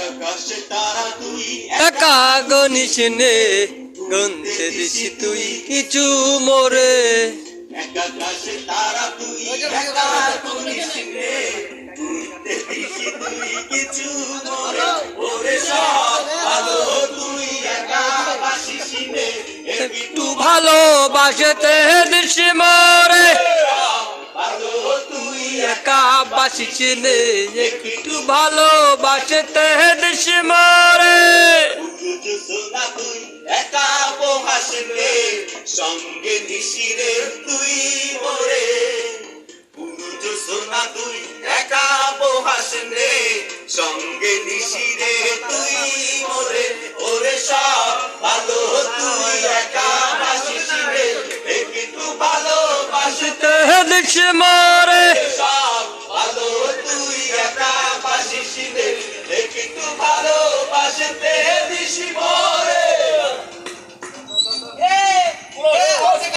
আকাশে তারা তুই একা গনিস নে গুনতে দিছি তুই কিছু মোরে আকাশে তারা তুই একা গুনিস রে গুনতে দিছি তুই কিছু মোরে ওরে সব ভালো তুই একা বাসিস নে একটু ভালোবাসতে দিস মোরে ভালো তুই একা বাসিস নে একটু ভালোবাসতে দিস মোরে সোনা তুই একা উপহাস রে সঙ্গে নিশিরে তুই মোরে পুরুষ সোনা তুই একা উপহাস রে সঙ্গে নিশিরে তুই মোরে ওরে সব ভালো তুই একা বাসিস রে একটু ভালোবাসতে দিস মোরে সব ভালো তুই একা বাসিস রে একটু ভালোবাসতে দিস